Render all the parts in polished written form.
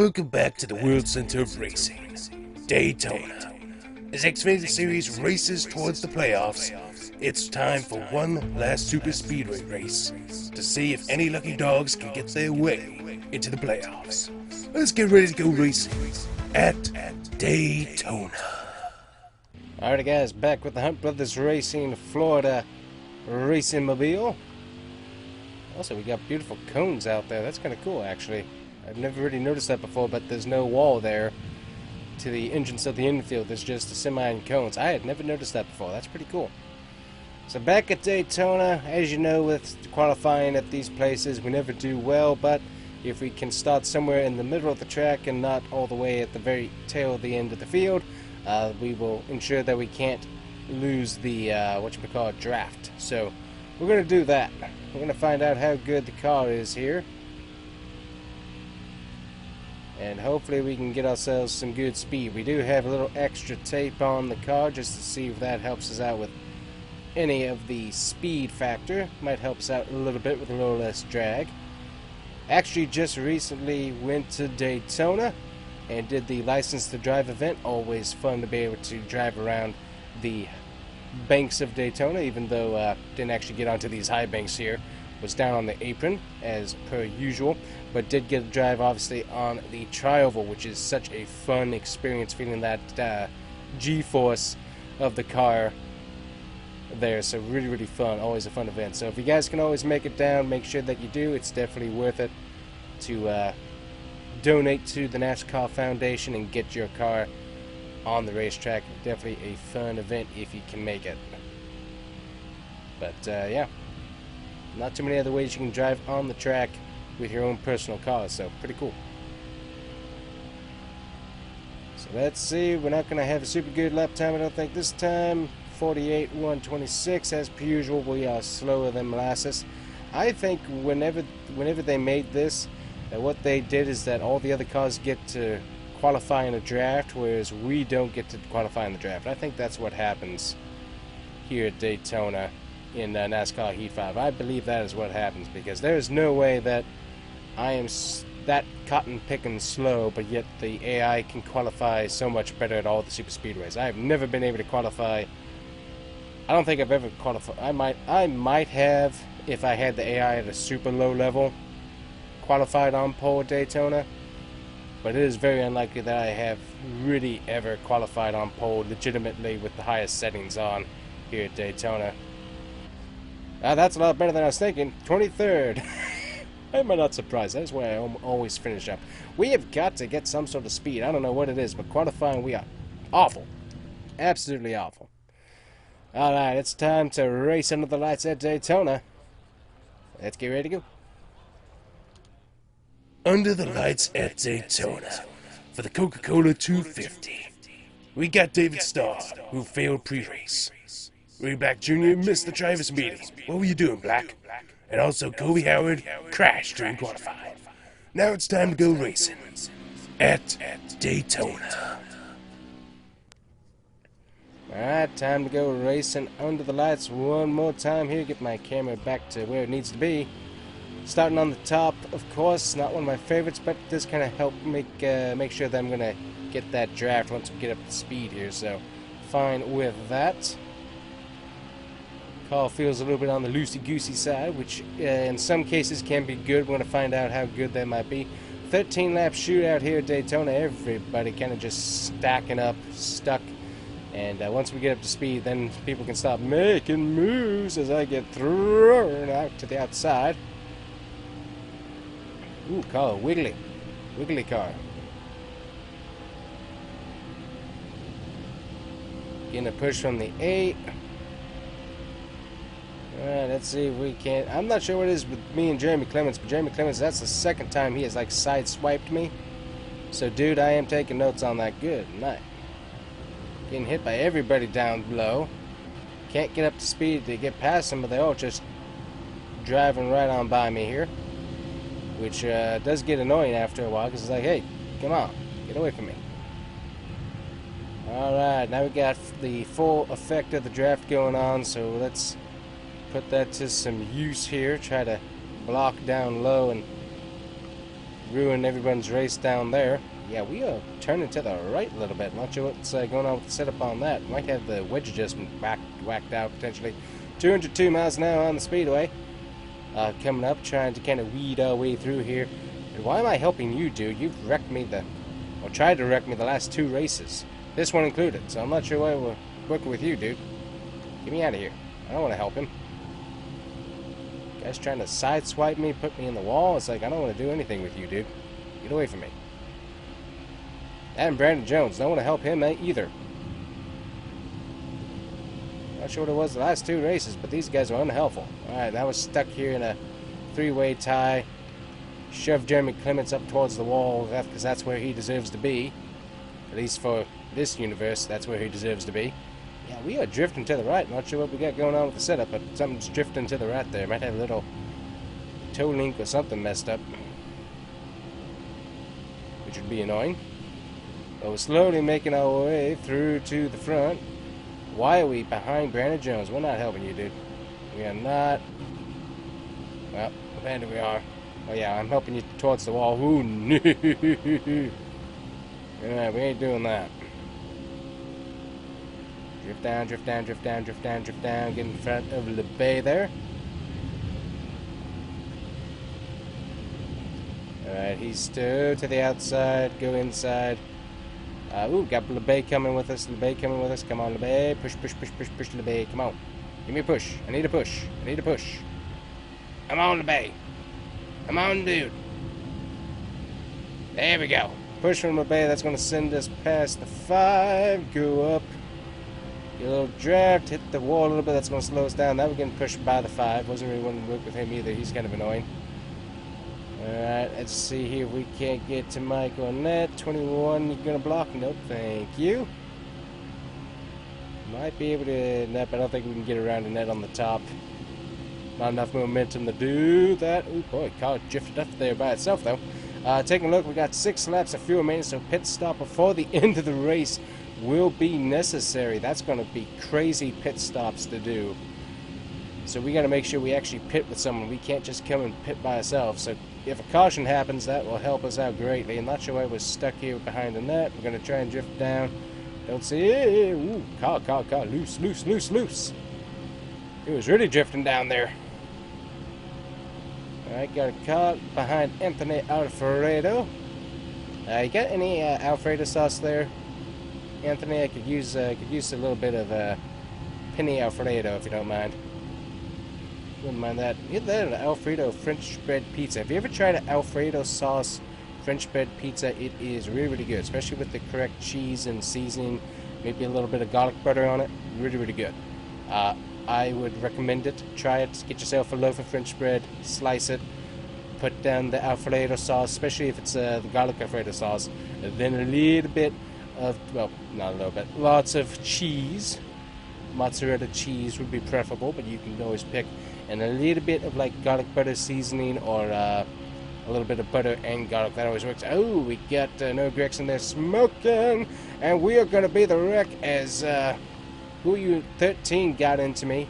Welcome back to the World Center of Racing, Daytona. As Xfinity Series races towards the playoffs, it's time for one last super speedway race to see if any lucky dogs can get their way into the playoffs. Let's get ready to go racing at Daytona. Alright guys, back with the Hunt Brothers Racing Florida Racing Mobile. Also, we got beautiful cones out there. That's kind of cool, actually. I've never really noticed that before, but there's no wall there to the entrance of the infield. There's just a semi and cones. I had never noticed that before. That's pretty cool. So back at Daytona, as you know, with qualifying at these places, we never do well, but if we can start somewhere in the middle of the track and not all the way at the very tail of the end of the field, we will ensure that we can't lose the draft. So we're going to do that. We're going to find out how good the car is here, and hopefully we can get ourselves some good speed. We do have a little extra tape on the car just to see if that helps us out with any of the speed factor. Might help us out a little bit with a little less drag. Actually just recently went to Daytona and did the License to Drive event. Always fun to be able to drive around the banks of Daytona, even though didn't actually get onto these high banks here. Was down on the apron as per usual, but did get to drive obviously on the tri-oval, which is such a fun experience, feeling that G-force of the car there. So really fun, always a fun event. So if you guys can always make it down, make sure that you do. It's definitely worth it to donate to the NASCAR Foundation and get your car on the racetrack. Definitely a fun event if you can make it. But yeah, not too many other ways you can drive on the track with your own personal car, so pretty cool. So let's see, we're not going to have a super good lap time, I don't think this time. 48.126 as per usual. We are slower than molasses. I think whenever they made this, what they did is that all the other cars get to qualify in a draft, whereas we don't get to qualify in the draft. I think that's what happens here at Daytona in NASCAR Heat 5. I believe that is what happens, because there is no way that I am that cotton-picking slow, but yet the AI can qualify so much better at all the super speedways. I have never been able to qualify. I don't think I've ever qualified. I might have, if I had the AI at a super low level, qualified on pole at Daytona, but it is very unlikely that I have really ever qualified on pole legitimately with the highest settings on here at Daytona. That's a lot better than I was thinking. 23rd. I'm not surprised. That's why I always finish up. We have got to get some sort of speed. I don't know what it is, but qualifying, we are awful. Absolutely awful. Alright, it's time to race under the lights at Daytona. Let's get ready to go. Under the lights at Daytona for the Coca-Cola 250. We got David Starr, who failed pre-race. Ray Black Jr. missed the drivers' meeting. What were you doing, Black? And also Kobe Howard crashed during qualifying. Now it's time to go racing at Daytona. Alright, time to go racing under the lights one more time here. Get my camera back to where it needs to be. Starting on the top, of course, not one of my favorites, but this kind of help make sure that I'm going to get that draft once we get up to speed here, so fine with that. Car feels a little bit on the loosey-goosey side, which in some cases can be good. We're going to find out how good that might be. 13-lap shootout here at Daytona. Everybody kind of just stacking up, stuck. And once we get up to speed, then people can stop making moves as I get thrown out to the outside. Ooh, car, wiggly. Wiggly car. Getting a push from the 8. Alright, let's see if we can. I'm not sure what it is with me and Jeremy Clements, but Jeremy Clements, that's the second time he has like sideswiped me. So dude, I am taking notes on that. Good night. Getting hit by everybody down below. Can't get up to speed to get past them, but they're all just driving right on by me here. Which does get annoying after a while, because it's like, hey, come on, get away from me. Alright, now we got the full effect of the draft going on, so let's put that to some use here. Try to block down low and ruin everyone's race down there. Yeah, we are turning to the right a little bit. Not sure what's going on with the setup on that. Might have the wedge adjustment whacked out potentially. 202 miles an hour on the speedway. Coming up, trying to kind of weed our way through here. And why am I helping you, dude? You've wrecked me or tried to wreck me the last 2 races. This one included. So I'm not sure why we're working with you, dude. Get me out of here. I don't want to help him. Guy's trying to sideswipe me, put me in the wall. It's like, I don't want to do anything with you, dude. Get away from me. And Brandon Jones. Don't want to help him either. Not sure what it was the last 2 races, but these guys are unhelpful. Alright, now we're stuck here in a 3-way tie. Shove Jeremy Clements up towards the wall, because that's where he deserves to be. At least for this universe, that's where he deserves to be. Yeah, we are drifting to the right. Not sure what we got going on with the setup, but something's drifting to the right there. Might have a little toe link or something messed up, which would be annoying. But we're slowly making our way through to the front. Why are we behind Brandon Jones? We're not helping you, dude. We are not. Well, and we are. Oh yeah, I'm helping you towards the wall. Ooh, no. Alright, we ain't doing that. Drift down, drift down, drift down, drift down, drift down. Get in front of the bay there. Alright, he's still to the outside. Go inside. Ooh, got LeBay coming with us. LeBay coming with us. Come on, LeBay. Push, push, push, push, push, LeBay. Come on. Give me a push. I need a push. I need a push. Come on, LeBay. Come on, dude. There we go. Push from LeBay. That's going to send us past the 5. Go up. Get a little draft. Hit the wall a little bit. That's going to slow us down. Now we're getting pushed by the 5. Wasn't really wanting to work with him either. He's kind of annoying. Alright, let's see here if we can't get to Mike on that. 21, you're going to block? Nope, thank you. Might be able to net, but I don't think we can get around the net on the top. Not enough momentum to do that. Ooh, boy, car drifted up there by itself, though. Taking a look, we got 6 laps of fuel remaining, so pit stop before the end of the race will be necessary. That's going to be crazy pit stops to do. So we got to make sure we actually pit with someone. We can't just come and pit by ourselves. So if a caution happens, that will help us out greatly. I'm not sure why we're stuck here behind the net. We're going to try and drift down. Don't see it. Ooh, car. Loose, loose, loose, loose. It was really drifting down there. Alright, got a car behind Anthony Alfredo. You got any Alfredo sauce there? Anthony, I could use a little bit of penny Alfredo if you don't mind. Wouldn't mind that. Either that or an Alfredo French bread pizza. Have you ever tried an Alfredo sauce French bread pizza? It is really, really good, especially with the correct cheese and seasoning. Maybe a little bit of garlic butter on it. Really, really good. I would recommend it. Try it. Get yourself a loaf of French bread. Slice it. Put down the Alfredo sauce, especially if it's the garlic Alfredo sauce. And then a little bit of, well, not a little bit, lots of cheese. Mozzarella cheese would be preferable, but you can always pick. And a little bit of like garlic butter seasoning, or a little bit of butter and garlic. That always works. Oh, we got no Gregson there smoking, and we are going to be the wreck as Who You 13 got into me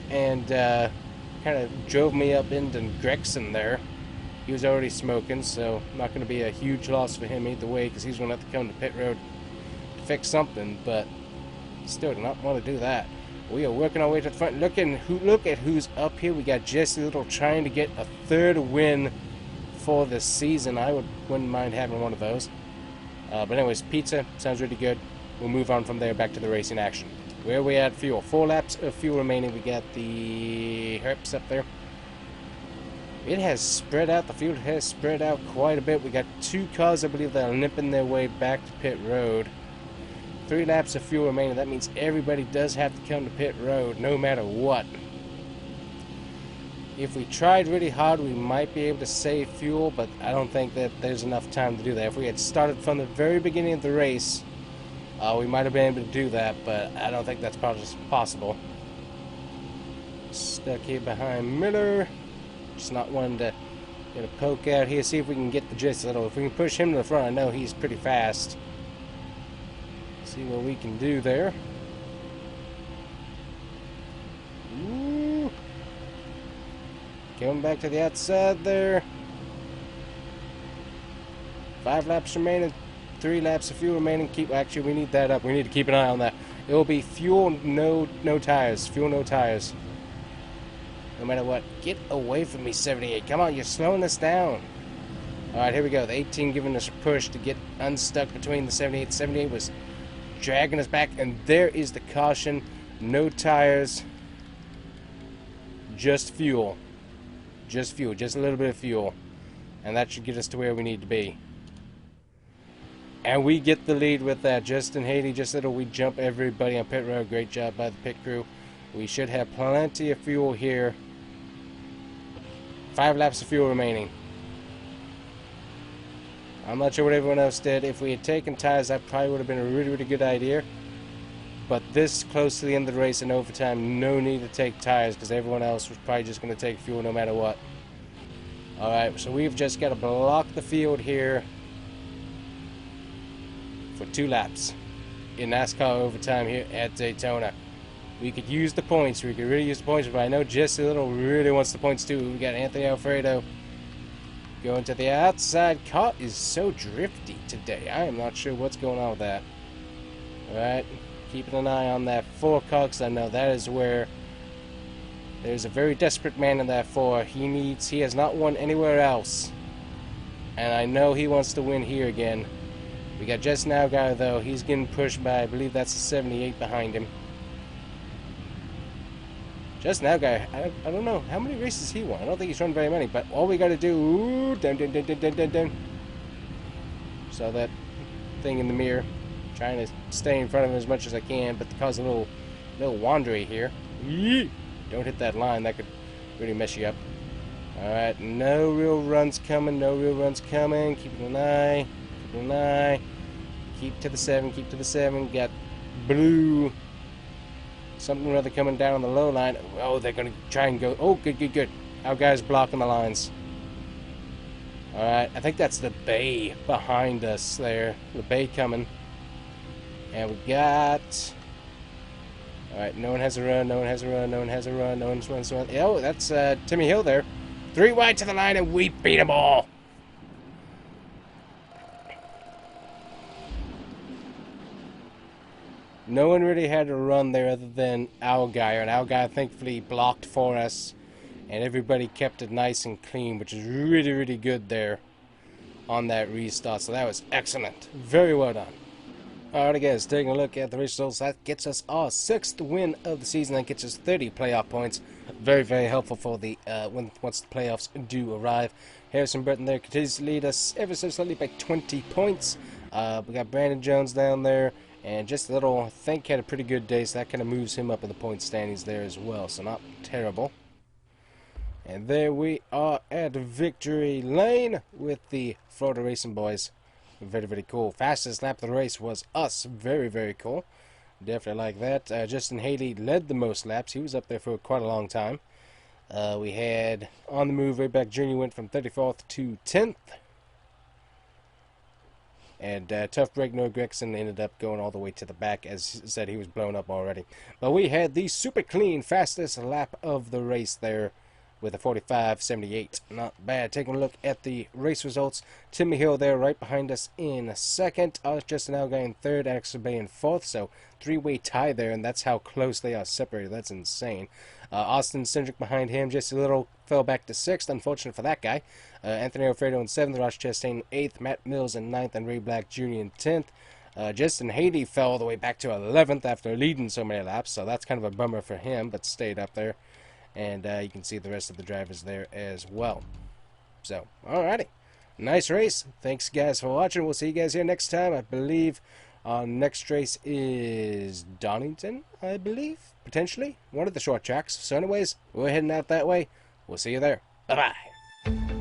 and kind of drove me up into Gregson there. He was already smoking, so not going to be a huge loss for him either way, because he's going to have to come to pit road to fix something, but still do not want to do that. We are working our way to the front. Look at who's up here. We got Jesse Little trying to get a 3rd win for the season. I wouldn't mind having one of those. But anyways, pizza sounds really good. We'll move on from there back to the racing action. Where are we at fuel? 4 laps of fuel remaining. We got the herps up there. It has spread out. The field has spread out quite a bit. We got 2 cars, I believe, that are limping their way back to pit road. 3 laps of fuel remaining. That means everybody does have to come to pit road, no matter what. If we tried really hard, we might be able to save fuel, but I don't think that there's enough time to do that. If we had started from the very beginning of the race, we might have been able to do that, but I don't think that's possible. Stuck here behind Miller. Just not wanting to get a poke out here. See if we can get the gist a little. If we can push him to the front, I know he's pretty fast. See what we can do there. Ooh. Going back to the outside there. 5 laps remaining, 3 laps of fuel remaining. Actually, we need that up. We need to keep an eye on that. It will be fuel, no tires. Fuel, no tires. No matter what. Get away from me, 78. Come on, you're slowing us down. Alright, here we go. The 18 giving us a push to get unstuck between the 78. 78 was dragging us back, and there is the caution. No tires. Just fuel. Just fuel. Just a little bit of fuel. And that should get us to where we need to be. And we get the lead with that. Justin Haley, just little, we jump everybody on pit road. Great job by the pit crew. We should have plenty of fuel here. 5 laps of fuel remaining. I'm not sure what everyone else did. If we had taken tires, that probably would have been a really, really good idea. But this close to the end of the race in overtime, no need to take tires because everyone else was probably just going to take fuel no matter what. Alright, so we've just got to block the field here for 2 laps in NASCAR overtime here at Daytona. We could use the points. We could really use the points, but I know Jesse Little really wants the points too. We got Anthony Alfredo going to the outside. Car is so drifty today. I am not sure what's going on with that. Alright, keeping an eye on that 4 car because I know that is where there's a very desperate man in that 4. He has not won anywhere else. And I know he wants to win here again. We got Just Now Guy though. He's getting pushed by, I believe that's the 78 behind him. Just Now Guy, I don't know. How many races he won? I don't think he's run very many, but all we got to do... Ooh, down. Saw that thing in the mirror. Trying to stay in front of him as much as I can, but cause a little wandery here. Yee! Don't hit that line. That could really mess you up. Alright, no real runs coming. No real runs coming. Keeping an eye. Keeping an eye. Keep to the 7. Keep to the 7. Got blue... something or other coming down on the low line. Oh, they're going to try and go. Oh, good. Our guy's blocking the lines. Alright, I think that's the bay behind us there. The bay coming. And we got... Alright, no one has a run. No one has a run. No one has a run. No one's run. Oh, that's Timmy Hill there. 3 wide to the line, and we beat them all. No one really had a run there other than our guy, and our guy thankfully blocked for us, and everybody kept it nice and clean, which is really, really good there on that restart. So that was excellent. Very well done. Alright guys, taking a look at the results, that gets us our 6th win of the season. That gets us 30 playoff points. Very, very helpful for the once the playoffs do arrive. Harrison Burton there continues to lead us ever so slightly by 20 points. We got Brandon Jones down there. And just a little, I think, had a pretty good day, so that kind of moves him up in the point standings there as well. So not terrible. And there we are at victory lane with the Florida Racing boys. Very, very cool. Fastest lap of the race was us. Very, very cool. Definitely like that. Justin Haley led the most laps. He was up there for quite a long time. We had On the Move, Wayback Jr. went from 34th to 10th. And Tough Break Noah Gregson ended up going all the way to the back. As said, he was blown up already. But we had the super clean fastest lap of the race there with a 45.78. Not bad. Taking a look at the race results. Timmy Hill there right behind us in 2nd. Us Justin Alguy in 3rd. Axel Bay in 4th. So 3-way tie there, and that's how close they are separated. That's insane. Austin Cindric behind him. Just a little fell back to 6th. Unfortunate for that guy. Anthony Alfredo in 7th. Ross Chastain 8th. Matt Mills in 9th. And Ray Black Jr. in 10th. Justin Haley fell all the way back to 11th after leading so many laps. So that's kind of a bummer for him, but stayed up there. And you can see the rest of the drivers there as well. So, alrighty. Nice race. Thanks, guys, for watching. We'll see you guys here next time. I believe our next race is Donington, I believe. Potentially. One of the short tracks. So anyways, we're heading out that way. We'll see you there. Bye-bye.